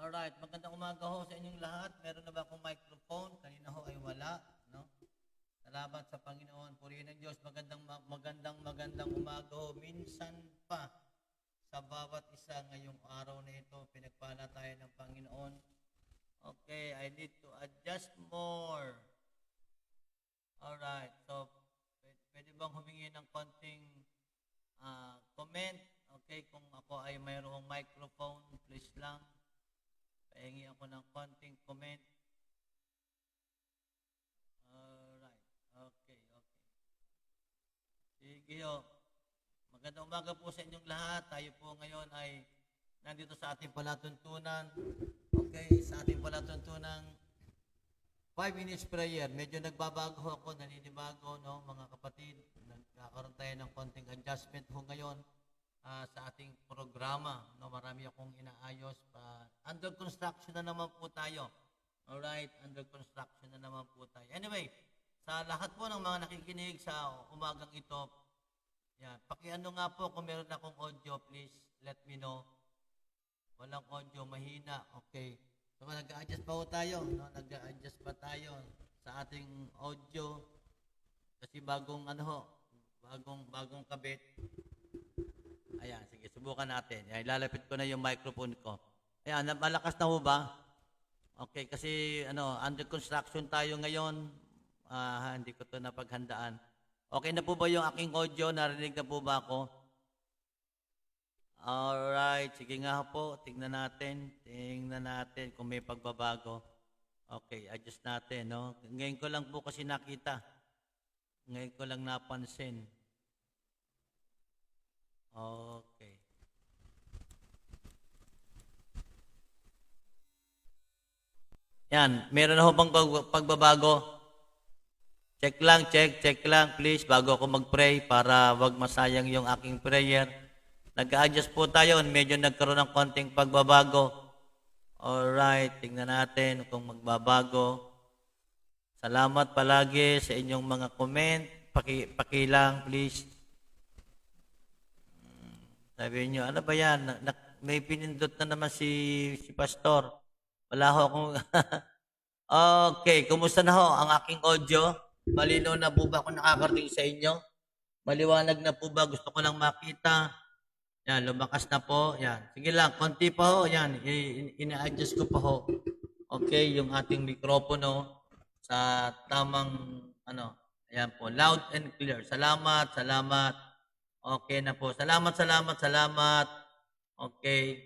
Alright, magandang umaga ho sa inyong lahat. Meron na ba akong microphone? Kanina ho ay wala, no? Salamat sa Panginoon. Purihin ng Diyos. Magandang umaga ho. Minsan pa sa bawat isa ngayong araw na ito, pinagpala tayo ng Panginoon. Okay, I need to adjust more. Alright, so pwede bang humingi ng konting comment? Okay, kung ako ay mayroong microphone, please lang. Pahingi ako ng konting comment. Alright. Okay. Sige ho. Magandang umaga po sa inyong lahat. Tayo po ngayon ay nandito sa ating palatuntunan. Okay, sa ating palatuntunan 5 minutes prayer. Medyo nagbabago ako, naninibago, no, mga kapatid. Nagkakaroon tayo ng konting adjustment ho ngayon sa ating programa. No, marami akong inaayos pa. Under construction na naman po tayo. Alright, under construction na naman po tayo. Anyway, sa lahat po ng mga nakikinig sa umagang ito, yan, pakiano nga po kung meron akong audio, please let me know. Walang audio, mahina. Okay. So, nag-a-adjust pa po tayo. No? Nag-a-adjust pa tayo sa ating audio. Kasi bagong kabit. Ayan, sige, subukan natin. Ayan, ilalapit ko na yung microphone ko. Ayan, malakas na ho ba? Okay, kasi under construction tayo ngayon. Hindi ko ito napaghandaan. Okay na po ba yung aking audio? Narinig na po ba ako? Alright, sige nga po. Tingnan natin kung may pagbabago. Okay, adjust natin, no? Ngayon ko lang po kasi nakita. Ngayon ko lang napansin. Okay. Yan, meron na ho bang pagbabago? Check lang please bago ako mag-pray para wag masayang yung aking prayer. Nag-adjust po tayo, medyo nagkaroon ng konting pagbabago. Alright, tingnan natin kung magbabago. Salamat palagi sa inyong mga comment. Pakilang please. Sabi niyo, ano ba yan? May pinindot na naman si Pastor. Wala ho akong... Okay, kumusta na ho ang aking audio? Malinaw na po ba kung nakakarating sa inyo? Maliwanag na po ba? Gusto ko lang makita. Yan, lumakas na po. Yan. Sige lang, konti pa ho. Yan, ina-adjust ko pa ho. Okay, yung ating mikropono sa tamang, ayan po, loud and clear. Salamat. Okay na po. Salamat. Okay.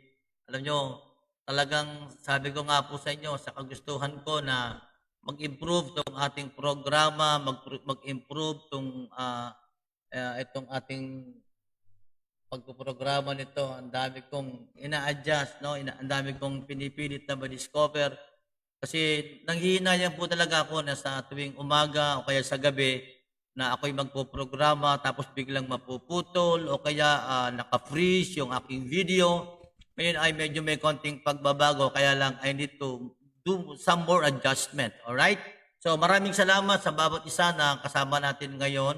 Alam nyo, talagang sabi ko nga po sa inyo, sa kagustuhan ko na mag-improve itong ating programa, mag-improve itong ating pagpuprograma nito. Ang dami kong ina-adjust, no? Ang dami kong pinipilit na ma-discover. Kasi nanghihinayang po talaga ako na sa tuwing umaga o kaya sa gabi na ako'y magpo-programa tapos biglang mapuputol o kaya naka-freeze yung aking video. Ngayon ay medyo may konting pagbabago kaya lang I need to do some more adjustment. Alright? So maraming salamat sa bawat isa na kasama natin ngayon.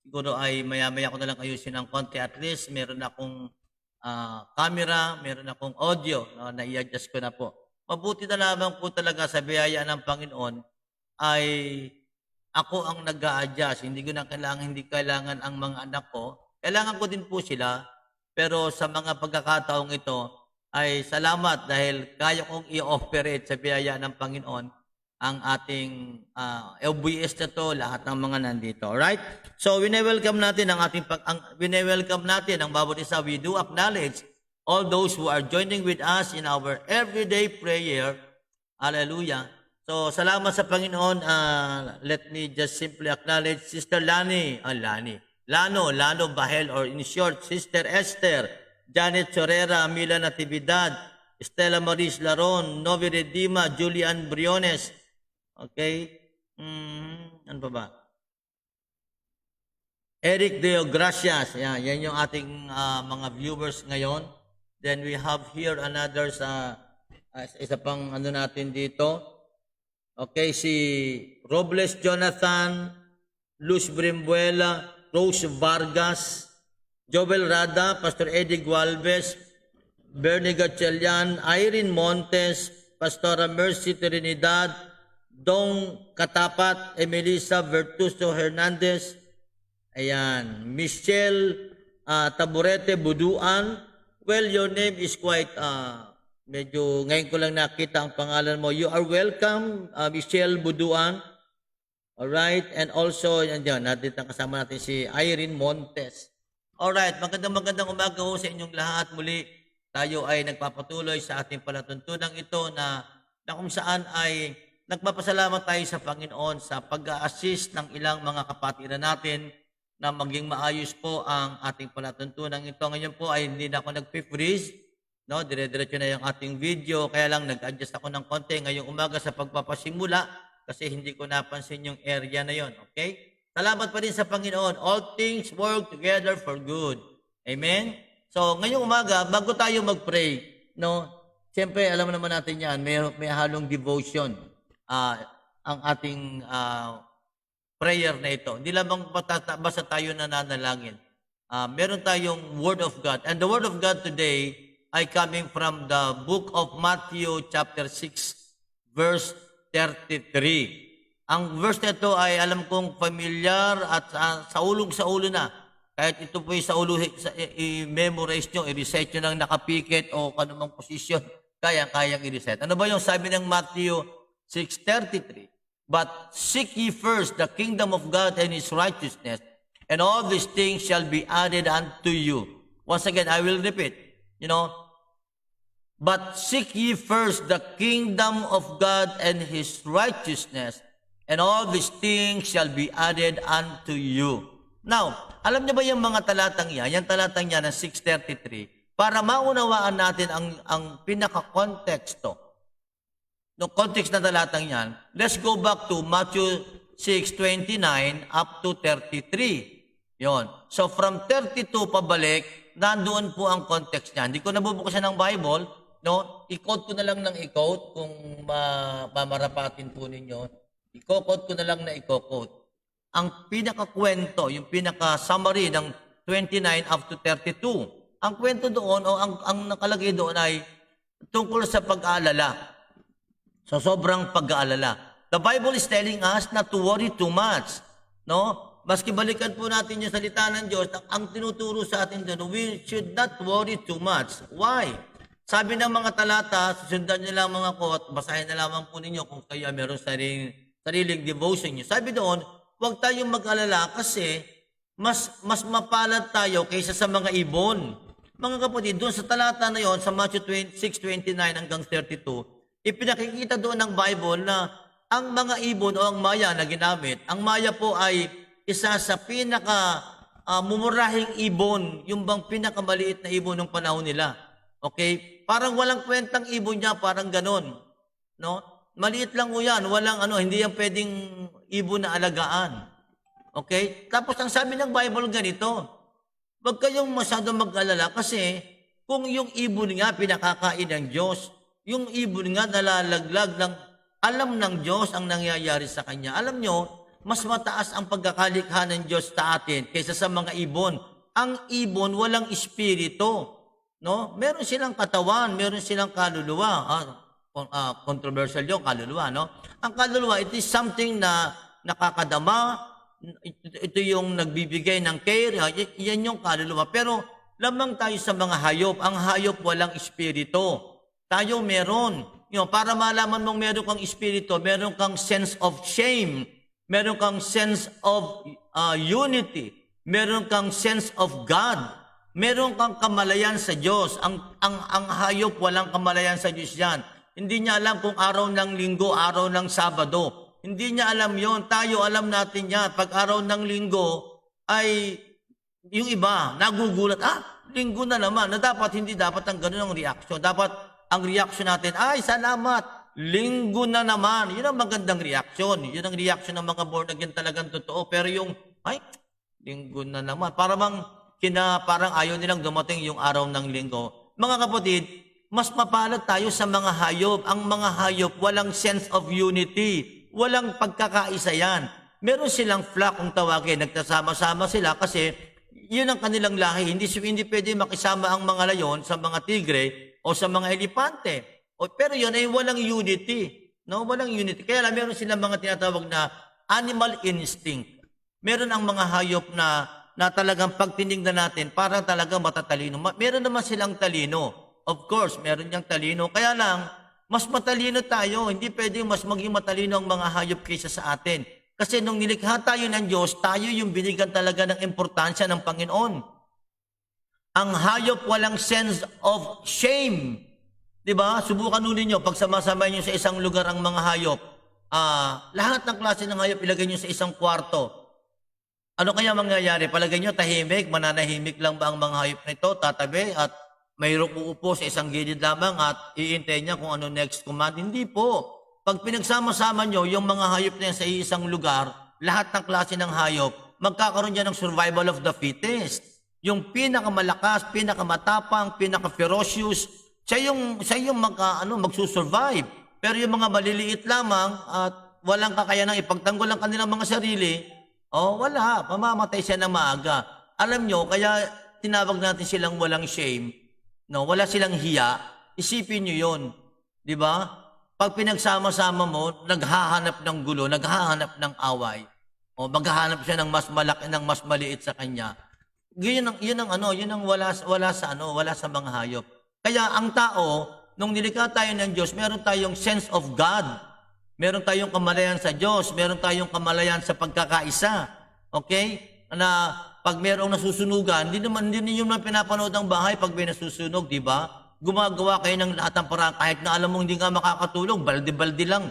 Siguro ay maya-maya ko na lang ayusin ng konti. At least meron akong camera, meron akong audio na i-adjust ko na po. Mabuti na lamang po talaga sa biyaya ng Panginoon ay ako ang nag-a-adjust. Hindi kailangan ang mga anak ko. Kailangan ko din po sila. Pero sa mga pagkakataong ito ay salamat dahil kaya kong i-operate sa biyaya ng Panginoon ang ating OBS na to, lahat ng mga nandito. Alright? So, wini-welcome natin ang bawat isa. We do acknowledge all those who are joining with us in our everyday prayer. Hallelujah. So, salamat sa Panginoon. Let me just simply acknowledge Sister Lano Bahel, or in short, Sister Esther, Janet Chorera, Mila Natividad, Estela Maris Laron, Novi Redima, Julian Briones. Okay? Ano pa ba? Eric Deo Gracias. Yan yung ating mga viewers ngayon. Then we have here another isa pang natin dito. Okay, si Robles Jonathan, Luz Brimbuela, Rose Vargas, Joel Rada, Pastor Eddie Gualvez, Bernie Gatchalian, Irene Montes, Pastora Mercy Trinidad, Dong Katapat, Emelisa Vertuso Hernandez, ayan, Michelle Taburete Buduan. Well, your name is quite, medyo ngayon ko lang nakita ang pangalan mo. You are welcome, Michelle Buduan. Alright, and also, yan, natin kasama natin si Irene Montes. Alright, magandang umaga ho sa inyong lahat. Muli, tayo ay nagpapatuloy sa ating palatuntunang ito na kung saan ay nagpapasalamat tayo sa Panginoon sa pag-assist ng ilang mga kapatiran natin na maging maayos po ang ating palatuntunang ito. Ngayon po ay hindi na ako nagpi-freeze, no? Dire-diretso na yung ating video, kaya lang nag-adjust ako ng konti ngayong umaga sa pagpapasimula kasi hindi ko napansin yung area na yon. Okay? Salamat pa rin sa Panginoon. All things work together for good. Amen? So, ngayong umaga, bago tayo mag-pray, no? Siyempre, alam naman natin yan, may halong devotion ang ating prayer na ito. Hindi lamang basta tayo nananalangin. Meron tayong Word of God. And the Word of God today ay coming from the book of Matthew chapter 6, verse 33. Ang verse na ito ay alam kong familiar at sa ulo na. Kahit ito po sa ulo, i-memorize nyo, i-reset nyo ng nakapikit o kanumang posisyon, kayang i-reset. Ano ba yung sabi ng Matthew 6:33? But seek ye first the kingdom of God and His righteousness, and all these things shall be added unto you. Once again, I will repeat, but seek ye first the kingdom of God and His righteousness, and all these things shall be added unto you. Now, alam niyo ba yung mga talatang yan? Yung talatang yan ng 6:33, para maunawaan natin ang pinaka-konteksto. No context na talatang yan, let's go back to Matthew 6:29 up to 33. Yon. So from 32 pabalik, nandoon po ang context niya. Hindi ko nabubuksan ng Bible, no? I-quote ko na lang ng i-quote kung mamarapatin po ninyo. I-quote ko na lang na i-quote. Ang pinaka-kwento, yung pinaka-summary ng 29 up to 32. Ang kwento doon o ang nakalagay doon ay tungkol sa pag-aalala. So sobrang pag-aalala. The Bible is telling us not to worry too much, no? Maski balikan po natin yung salita ng Diyos, ang tinuturo sa atin doon, we should not worry too much. Why? Sabi ng mga talata, susundan niyo lang mga quote, basahin na lamang po ninyo kung kaya meron sariling devotion niyo. Sabi doon, huwag tayong mag-alala kasi mas mapalad tayo kaysa sa mga ibon. Mga kapatid, doon sa talata na yon, sa Matthew 6:29 hanggang 32, ipinakikita doon ng Bible na ang mga ibon o ang maya na ginamit, ang maya po ay isa sa mumurahing ibon, yung bang pinakamaliit na ibon ng panahon nila. Okay? Parang walang kwentang ibon niya, parang ganon. No? Maliit lang po yan, hindi yan pwedeng ibon na alagaan. Okay? Tapos ang sabi ng Bible ganito, huwag kayong masyadong mag-alala kasi kung yung ibon nga pinakakain ng Diyos, yung ibon nga nalalaglag ng alam ng Diyos ang nangyayari sa kanya. Alam nyo, mas mataas ang pagkakalikha ng Diyos sa atin kaysa sa mga ibon. Ang ibon walang espiritu. No? Meron silang katawan, meron silang kaluluwa. Controversial yung kaluluwa. No? Ang kaluluwa, it is something na nakakadama. Ito yung nagbibigay ng care. Yan yung kaluluwa. Pero lamang tayo sa mga hayop. Ang hayop walang espiritu. Tayo meron. Para malaman mong meron kang espiritu, meron kang sense of shame, meron kang sense of unity, meron kang sense of God, meron kang kamalayan sa Diyos. Ang hayop walang kamalayan sa Diyos yan. Hindi niya alam kung araw ng linggo, araw ng Sabado. Hindi niya alam yon. Tayo alam natin yan. Pag araw ng linggo ay yung iba nagugulat, linggo na naman. Na hindi dapat ang ganun ang reaksyon. Dapat ang reaksyon natin, salamat, linggo na naman. Yun ang magandang reaksyon. Yun ang reaksyon ng mga born again talagang totoo. Pero yung, linggo na naman. Parang ayaw nilang dumating yung araw ng linggo. Mga kapatid, mas mapalad tayo sa mga hayop. Ang mga hayop, walang sense of unity. Walang pagkakaisa yan. Meron silang flock kung tawagin. Nagkasama-sama sila kasi yun ang kanilang lahi. Hindi pwede makisama ang mga layon sa mga tigre o sa mga elepante. Pero yun ay walang unity. No, walang unity. Kaya lang meron silang mga tinatawag na animal instinct. Meron ang mga hayop na talagang pag tinignan natin, parang talagang matatalino. Meron naman silang talino. Of course, meron niyang talino. Kaya lang, mas matalino tayo. Hindi pwedeng mas maging matalino ang mga hayop kaysa sa atin. Kasi nung nilikha tayo ng Diyos, tayo yung binigyan talaga ng importansya ng Panginoon. Ang hayop walang sense of shame. Diba? Subukan nun ninyo, pag sama-samay nyo sa isang lugar ang mga hayop, lahat ng klase ng hayop ilagay nyo sa isang kwarto. Ano kaya mangyayari? Palagay nyo, tahimik, mananahimik lang ba ang mga hayop na ito, tatabi, at mayroong uupo sa isang gilid lamang at iintay niya kung ano next command? Hindi po. Pag pinagsama-sama nyo yung mga hayop na yan sa isang lugar, lahat ng klase ng hayop, magkakaroon dyan ng survival of the fittest. Yung pinakamalakas, pinakamatapang, pinaka-ferocious, siya yung magsusurvive. Pero yung mga maliliit lamang at walang kakayanang ipagtanggol ang kanilang mga sarili, wala. Mamamatay siya ng maaga. Alam nyo, kaya tinawag natin silang walang shame, no? Wala silang hiya. Isipin nyo yun. Di ba? Pag pinagsama-sama mo, naghahanap ng gulo, naghahanap ng away, maghahanap siya ng mas malaki, ng mas maliit sa kanya. Yun ang wala sa mga hayop. Kaya ang tao, nung nilikha tayo ng Diyos, meron tayong sense of God. Meron tayong kamalayan sa Diyos. Meron tayong kamalayan sa pagkakaisa. Okay? Na pag merong nasusunugan, hindi ninyo man pinapanood ang bahay pag may nasusunog, di ba? Gumagawa kayo ng lahat ng parang kahit na alam mo hindi nga makakatulong, balde-balde lang.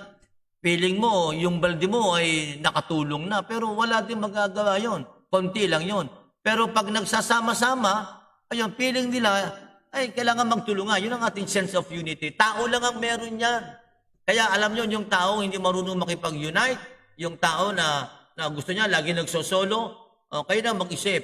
Feeling mo, yung balde mo ay nakatulong na, pero wala din magagawa yon. Konti lang yon. Pero pag nagsasama-sama, ayun, feeling nila, ay kailangan magtulungan. Yun ang ating sense of unity. Tao lang ang meron yan. Kaya alam nyo, yung tao hindi marunong makipag-unite, yung tao na gusto niya lagi nagsosolo, kayo na mag-isip.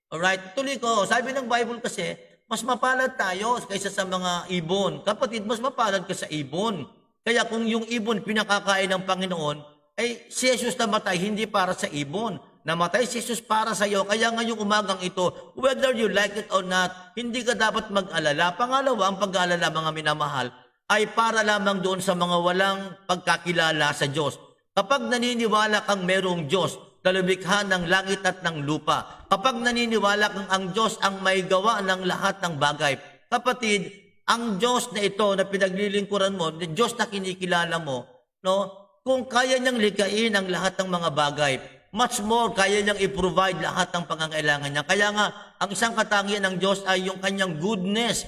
Alright? Tuloy ko, sabi ng Bible kasi, mas mapalad tayo kaysa sa mga ibon. Kapatid, mas mapalad ka sa ibon. Kaya kung yung ibon pinakakain ng Panginoon, ay si Jesus namatay hindi para sa ibon. Namatay si Jesus para sa iyo. Kaya ngayong umagang ito, whether you like it or not, hindi ka dapat mag-alala. Pangalawa, ang pag-aalala, mga minamahal, ay para lamang doon sa mga walang pagkakilala sa Diyos. Kapag naniniwala kang merong Diyos na lumikha ng langit at ng lupa, kapag naniniwala kang ang Diyos ang may gawa ng lahat ng bagay, kapatid, ang Diyos na ito na pinaglilingkuran mo, the Diyos na kinikilala mo, no? Kung kaya niyang likain ang lahat ng mga bagay, much more kaya niyang i-provide lahat ng pangangailangan niya. Kaya nga, ang isang katangian ng Diyos ay yung kanyang goodness.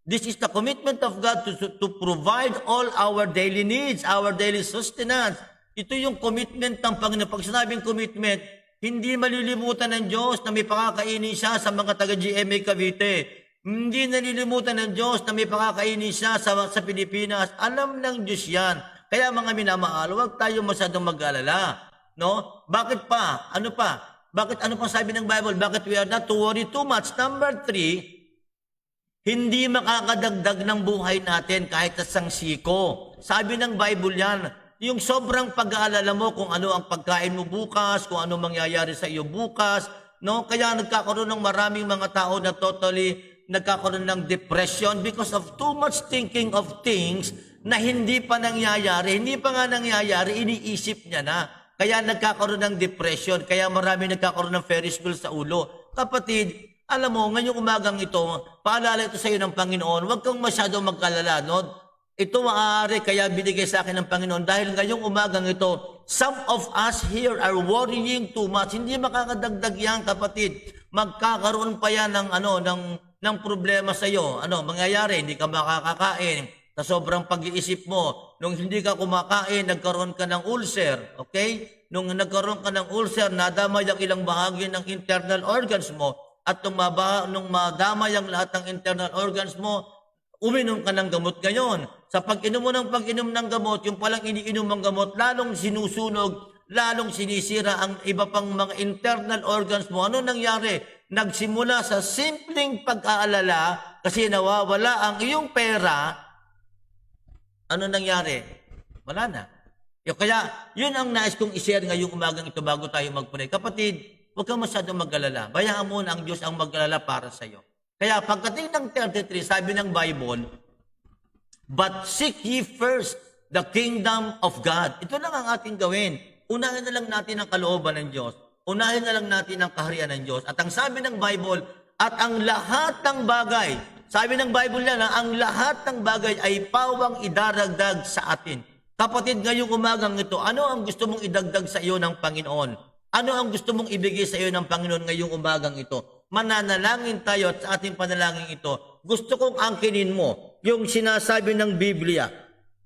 This is the commitment of God to provide all our daily needs, our daily sustenance. Ito yung commitment ng Panginoon. Pag sinabing commitment, hindi malilimutan ng Diyos na may pakakainin siya sa mga taga-GMA Cavite. Hindi nalilimutan ng Diyos na may pakakainin siya sa Pilipinas. Alam ng Diyos yan. Kaya mga minamahal, huwag tayo masyadong mag-alala. No? Bakit pa? Ano pa? Ano pang sabi ng Bible? Bakit we are not to worry too much? Number 3, hindi makakadagdag ng buhay natin kahit sa siko. Sabi ng Bible yan, yung sobrang pag-aalala mo kung ano ang pagkain mo bukas, kung ano mangyayari sa iyo bukas, no? Kaya nagkakaroon ng maraming mga tao na totally nagkakaroon ng depression because of too much thinking of things na hindi pa nangyayari. Hindi pa nga nangyayari, iniisip niya na. Kaya nagkakaroon ng depression, kaya marami nagkakaroon ng Ferris wheel sa ulo. Kapatid, alam mo, ngayong umagang ito, paalala ito sa iyo ng Panginoon, huwag kang masyadong magkalala, no? Ito maaari kaya binigay sa akin ng Panginoon dahil ngayong umagang ito, some of us here are worrying too much. Hindi makakadagdag yan, kapatid. Magkakaroon pa yan ng problema sa iyo. Ano, mangyayari, hindi ka makakakain. Sa sobrang pag-iisip mo, nung hindi ka kumakain, nagkaroon ka ng ulcer, okay? Nung nagkaroon ka ng ulcer, nadamay ang ilang bahagi ng internal organs mo, at nung madamay ang lahat ng internal organs mo, uminom ka ng gamot ngayon. Sa pag-inom mo ng gamot, yung palang iniinom ng gamot, lalong sinusunog, lalong sinisira ang iba pang mga internal organs mo. Ano nangyari? Nagsimula sa simpleng pag-aalala, kasi nawawala ang iyong pera. Ano nangyari? Wala na. Kaya, yun ang nais kong i-share ngayong umagang ito bago tayo magpunay. Kapatid, huwag kang masyadong mag-alala. Bayaan mo na ang Diyos ang mag-alala para sa iyo. Kaya pagdating ng 33, sabi ng Bible, But seek ye first the kingdom of God. Ito lang ang ating gawin. Unahin na lang natin ang kalooban ng Diyos. Unahin na lang natin ang kaharian ng Diyos. At ang sabi ng Bible, at ang lahat ng bagay, sabi ng Bible na ang lahat ng bagay ay pawang idaragdag sa atin. Kapatid, ngayong umagang ito, ano ang gusto mong idagdag sa iyo ng Panginoon? Ano ang gusto mong ibigay sa iyo ng Panginoon ngayong umagang ito? Mananalangin tayo at sa ating panalangin ito, gusto kong angkinin mo yung sinasabi ng Biblia.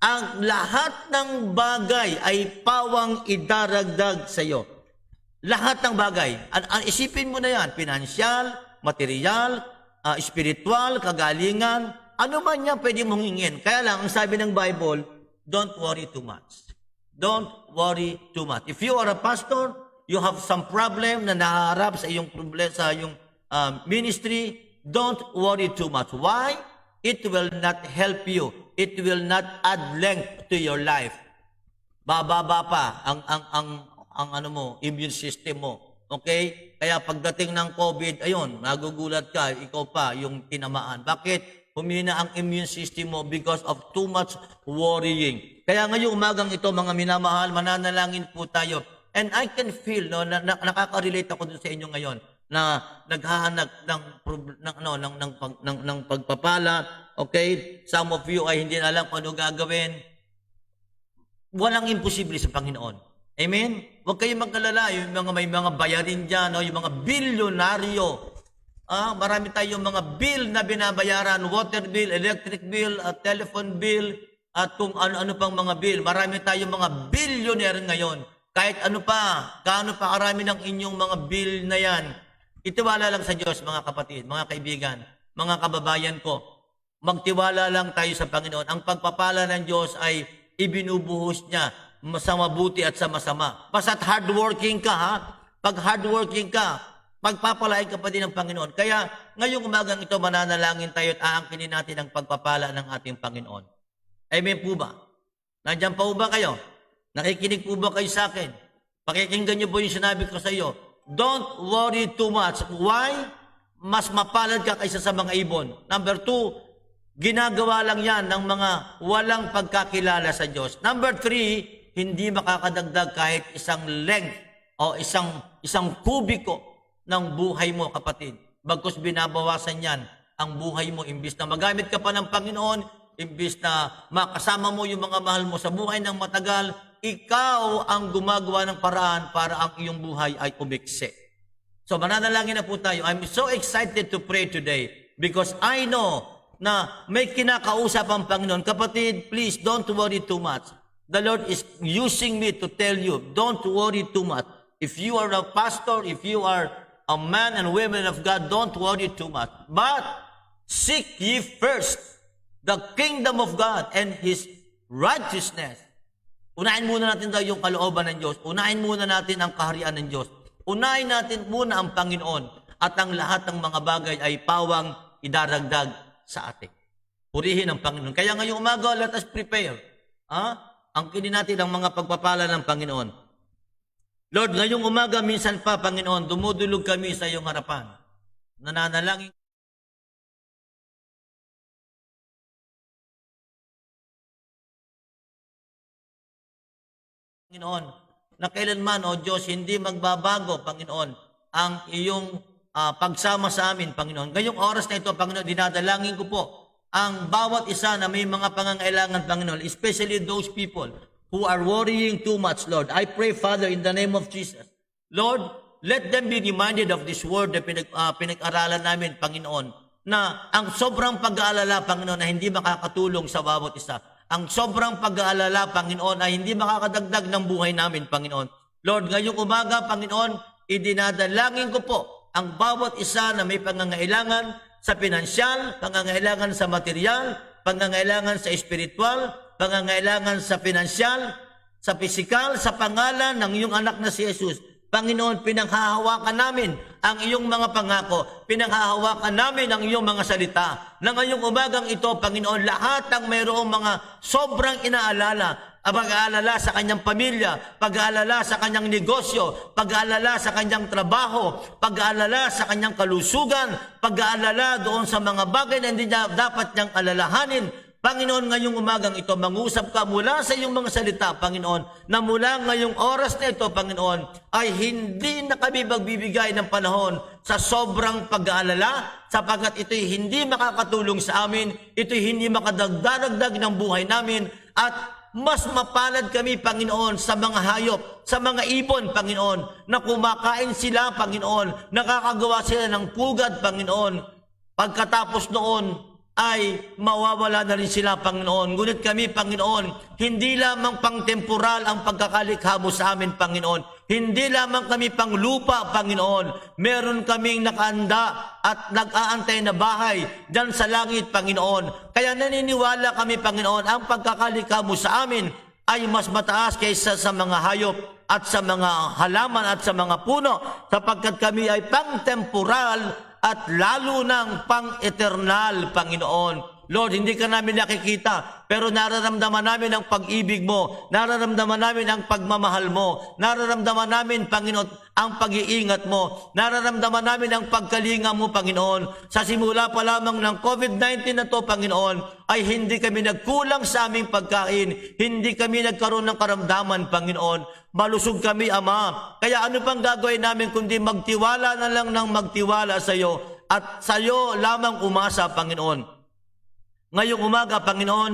Ang lahat ng bagay ay pawang idaragdag sa iyo. Lahat ng bagay. Isipin mo na yan, pinansyal, material, spiritual, kagalingan, ano man yan pwede mong hingin. Kaya lang, ang sabi ng Bible, don't worry too much. Don't worry too much. If you are a pastor, you have some problem na naharap sa iyong problem, sa iyong ministry, don't worry too much. Why? It will not help you. It will not add length to your life. Bababa pa ang ano mo, immune system mo. Okay? Kaya pagdating ng COVID, ayun, nagugulat ka, ikaw pa yung tinamaan. Bakit? Humina ang immune system mo because of too much worrying. Kaya ngayong umagang ito, mga minamahal, mananalangin po tayo. And I can feel, no, nakaka-relate ako dun sa inyo ngayon na naghahanap ng pagpapala. Okay? Some of you ay hindi na alam kung ano gagawin. Walang imposible sa Panginoon. Amen? Huwag kayong mag-alala. Yung mga may mga bayarin dyan, no? Yung mga bilyonaryo. Marami tayong mga bill na binabayaran. Water bill, electric bill, telephone bill, at kung ano-ano pang mga bill. Marami tayong mga billionaire ngayon. Kahit ano pa, gaano pa karami ng inyong mga bill na yan. Itiwala lang sa Diyos, mga kapatid, mga kaibigan, mga kababayan ko. Magtiwala lang tayo sa Panginoon. Ang pagpapala ng Diyos ay ibinubuhos niya sa mabuti at sa masama. Basta't hardworking ka, ha? Pag hardworking ka, pagpapalain ka pa din ng Panginoon. Kaya ngayong umagang ito, mananalangin tayo at aangkinin natin ang pagpapala ng ating Panginoon. Amen po ba? Nandiyan pa po ba kayo? Nakikinig po ba kayo sa akin? Pakikinggan niyo po yung sinabi ko sa iyo. Don't worry too much. Why? Mas mapalad ka kaysa sa mga ibon. Number 2, ginagawa lang yan ng mga walang pagkakilala sa Diyos. Number 3, hindi makakadagdag kahit isang length o isang kubiko ng buhay mo, kapatid. Bagkus binabawasan yan ang buhay mo. Imbis na magamit ka pa ng Panginoon, imbis na makasama mo yung mga mahal mo sa buhay ng matagal, ikaw ang gumagawa ng paraan para ang iyong buhay ay umiksi. So mananalangin na po tayo. I'm so excited to pray today because I know na may kinakausap ang Panginoon. Kapatid, please don't worry too much. The Lord is using me to tell you, don't worry too much. If you are a pastor, if you are a man and women of God, don't worry too much. But seek ye first the kingdom of God and His righteousness. Unahin muna natin daw yung kalooban ng Diyos. Unahin muna natin ang kaharian ng Diyos. Unahin natin muna ang Panginoon at ang lahat ng mga bagay ay pawang idaragdag sa atin. Purihin ang Panginoon. Kaya ngayong umaga, let us prepare. Angkinin natin ang mga pagpapala ng Panginoon. Lord, ngayong umaga, minsan pa, Panginoon, dumudulog kami sa iyong harapan. Nananalangin Panginoon, na kailanman, O Diyos, hindi magbabago, Panginoon, ang iyong pagsama sa amin, Panginoon. Ngayong oras na ito, Panginoon, dinadalangin ko po ang bawat isa na may mga pangangailangan, Panginoon, especially those people who are worrying too much, Lord. I pray, Father, in the name of Jesus. Lord, let them be reminded of this word na pinag-aralan namin, Panginoon, na ang sobrang pag-aalala, Panginoon, na hindi makakatulong sa bawat isa. Ang sobrang pag-aalala, Panginoon, ay hindi makakadagdag ng buhay namin, Panginoon. Lord, ngayong umaga, Panginoon, idinadalangin ko po ang bawat isa na may pangangailangan sa pinansyal, pangangailangan sa material, pangangailangan sa espiritual, pangangailangan sa pinansyal, sa pisikal, sa pangalan ng iyong anak na si Jesus. Panginoon, pinanghahawakan namin ang iyong mga pangako. Pinanghahawakan namin ang iyong mga salita. Na ngayong umagang ito, Panginoon, lahat ng mayroong mga sobrang inaalala, pag-aalala sa kanyang pamilya, pag-aalala sa kanyang negosyo, pag-aalala sa kanyang trabaho, pag-aalala sa kanyang kalusugan, pag-aalala doon sa mga bagay na hindi niya dapat niyang alalahanin, Panginoon, ngayong umagang ito, mangusap ka mula sa iyong mga salita, Panginoon, na mula ngayong oras na ito, Panginoon, ay hindi na kami magbibigay ng panahon sa sobrang pag-aalala, sapagkat ito'y hindi makakatulong sa amin, ito'y hindi makadagdaragdag ng buhay namin, at mas mapalad kami, Panginoon, sa mga hayop, sa mga ibon, Panginoon, na kumakain sila, Panginoon, nakakagawa sila ng pugad, Panginoon. Pagkatapos noon, ay mawawala na rin sila, Panginoon. Ngunit kami, Panginoon, hindi lamang pang temporal ang pagkakalikha mo sa amin, Panginoon. Hindi lamang kami pang lupa, Panginoon. Meron kaming nakaanda at nag-aantay na bahay dyan sa langit, Panginoon. Kaya naniniwala kami, Panginoon, ang pagkakalikha mo sa amin ay mas mataas kaysa sa mga hayop at sa mga halaman at sa mga puno, sapagkat kami ay pang-temporal at lalo ng pang-eternal, Panginoon. Lord, hindi ka namin nakikita, pero nararamdaman namin ang pag-ibig mo, nararamdaman namin ang pagmamahal mo, nararamdaman namin, Panginoon, ang pag-iingat mo, nararamdaman namin ang pagkalinga mo, Panginoon. Sa simula pa lamang ng COVID-19 na to, Panginoon, ay hindi kami nagkulang sa aming pagkain, hindi kami nagkaroon ng karamdaman, Panginoon. Malusog kami, Ama. Kaya ano pang gagawin namin kundi magtiwala na lang ng magtiwala sa iyo at sa iyo lamang umasa, Panginoon. Ngayong umaga, Panginoon,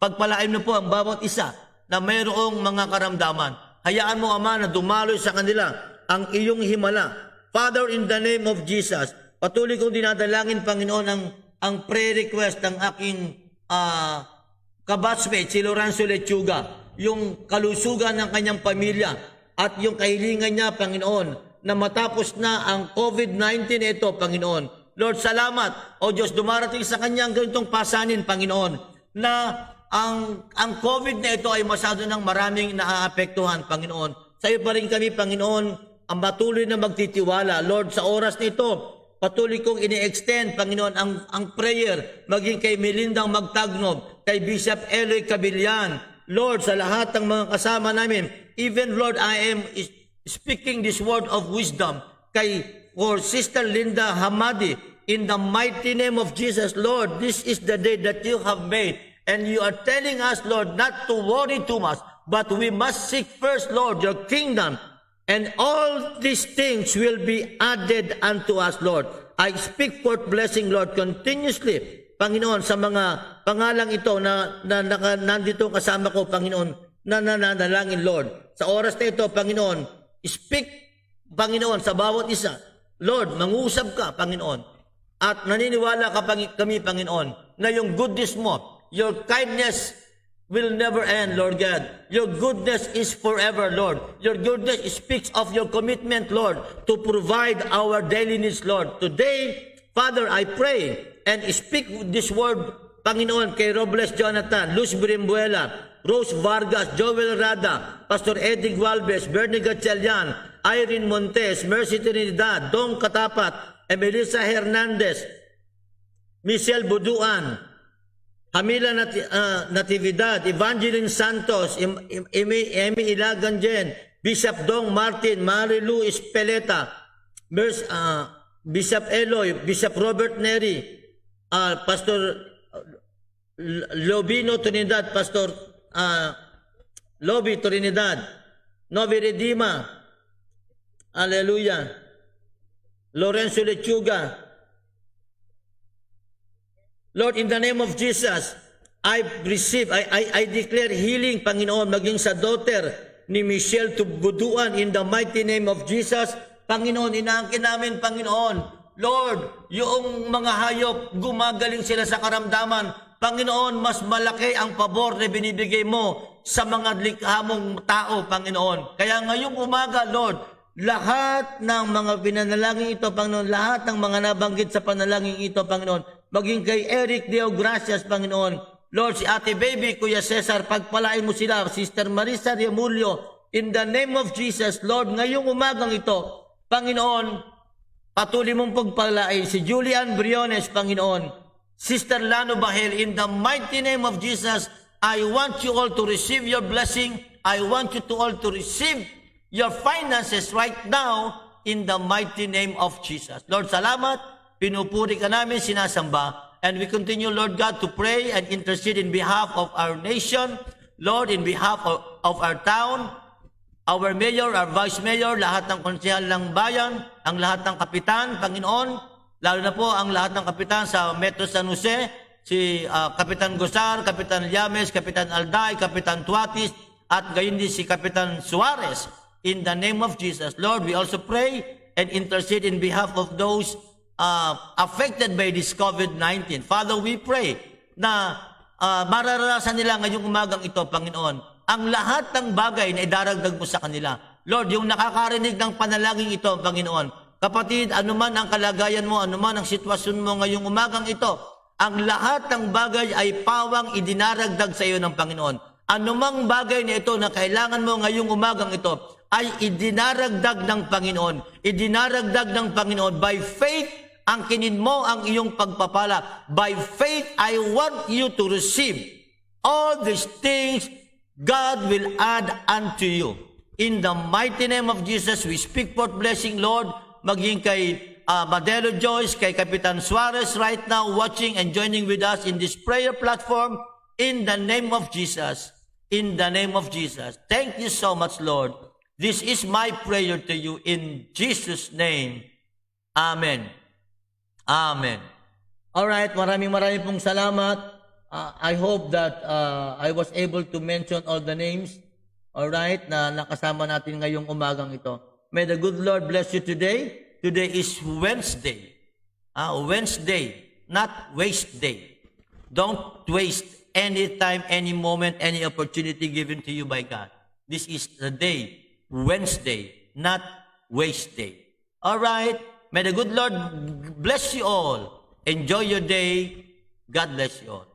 pagpalain mo po ang bawat isa na mayroong mga karamdaman. Hayaan mo, Ama, na dumaloy sa kanila ang iyong himala. Father, in the name of Jesus, patuloy kong dinadalangin, Panginoon, ang prayer request ng aking kabatchmate, si Lorenzo Lechuga, yung kalusugan ng kanyang pamilya at yung kahilingan niya, Panginoon, na matapos na ang COVID-19 ito, Panginoon. Lord, salamat. O Diyos, dumarating sa kanya ang ganitong pasanin, Panginoon, na ang COVID na ito ay masyado ng maraming naaapektuhan, Panginoon. Sa iyo pa rin kami, Panginoon, ang patuloy na magtitiwala. Lord, sa oras na ito, patuloy kong ini-extend, Panginoon, ang prayer, maging kay Melindang Magtagnob, kay Bishop Eloy Cabillan, Lord, sa lahat ng mga kasama namin, even, Lord, I am speaking this word of wisdom for Sister Linda Hamadi, in the mighty name of Jesus. Lord, this is the day that you have made, and you are telling us, Lord, not to worry too much, but we must seek first, Lord, your kingdom, and all these things will be added unto us, Lord. I speak forth blessing, Lord, continuously, Panginoon, sa mga pangalang ito na nandito kasama ko, Panginoon, na nananalangin, Lord. Sa oras na ito, Panginoon, speak, Panginoon, sa bawat isa. Lord, mangusap ka, Panginoon. At naniniwala ka kami, Panginoon, na yung goodness mo, your kindness will never end, Lord God. Your goodness is forever, Lord. Your goodness speaks of your commitment, Lord, to provide our daily needs, Lord. Today, Father, I pray and speak this word, Panginoon, kay Robles Jonathan, Luz Birimbuela, Rose Vargas, Joel Rada, Pastor Eddie Gualvez, Bernie Gatchalian, Irene Montes, Mercy Trinidad, Dong Katapat, Melissa Hernandez, Michelle Buduan, Hamila Natividad, Evangeline Santos, Amy Ilagan Jen, Bishop Dong Martin, Marilu Espeleta, Bishop Eloy, Bishop Robert Neri, Pastor Lobino Trinidad, Pastor Lobby Trinidad, Novi Redima, Hallelujah, Lorenzo Lechuga. Lord, in the name of Jesus, I declare healing, Panginoon, maging sa daughter ni Michelle Buduan, in the mighty name of Jesus. Panginoon, inaangkin namin, Panginoon, Lord, yung mga hayop, gumagaling sila sa karamdaman. Panginoon, mas malaki ang pabor na binibigay mo sa mga likha mong tao, Panginoon. Kaya ngayong umaga, Lord, lahat ng mga pinanalangin ito, Panginoon, lahat ng mga nabanggit sa panalangin ito, Panginoon, maging kay Eric Deo Gracias, Panginoon. Lord, si Ate Baby, Kuya Cesar, pagpalain mo sila, Sister Marisa Remulio, in the name of Jesus, Lord, ngayong umagang ito, Panginoon, patuloy mong pagpalain si Julian Briones, Panginoon, Sister Lano Bahel, in the mighty name of Jesus, I want you all to receive your blessing. I want you to all to receive your finances right now in the mighty name of Jesus. Lord, salamat. Pinupuri ka namin, sinasamba. And we continue, Lord God, to pray and intercede in behalf of our nation, Lord, in behalf of our town, our mayor, our vice mayor, lahat ng konsehal ng bayan, ang lahat ng kapitan, Panginoon, lalo na po ang lahat ng kapitan sa Metro San Jose, si Kapitan Gosar, Kapitan Llames, Kapitan Alday, Kapitan Tuatis, at gayon din si Kapitan Suarez. In the name of Jesus, Lord, we also pray and intercede in behalf of those affected by this COVID-19. Father, we pray na mararanasan nila ngayong umagang ito, Panginoon, ang lahat ng bagay na idaragdag mo sa kanila. Lord, yung nakakarinig ng panalangin ito, Panginoon, kapatid, anuman ang kalagayan mo, anuman ang sitwasyon mo ngayong umagang ito, ang lahat ng bagay ay pawang idinaragdag sa iyo ng Panginoon. Anumang bagay na ito na kailangan mo ngayong umagang ito ay idinaragdag ng Panginoon. Idinaragdag ng Panginoon. By faith, angkinin mo ang iyong pagpapala. By faith, I want you to receive all these things God will add unto you. In the mighty name of Jesus, we speak forth blessing, Lord, maging kay Madelo Joyce, kay Kapitan Suarez right now watching and joining with us in this prayer platform. In the name of Jesus. In the name of Jesus. Thank you so much, Lord. This is my prayer to you in Jesus' name. Amen. Amen. All right, maraming pong salamat. I hope that I was able to mention all the names, all right, na nakasama natin ngayong umagang ito. May the good Lord bless you today. Today is Wednesday. Wednesday, not waste day. Don't waste any time, any moment, any opportunity given to you by God. This is the day, Wednesday, not waste day. All right. May the good Lord bless you all. Enjoy your day. God bless you all.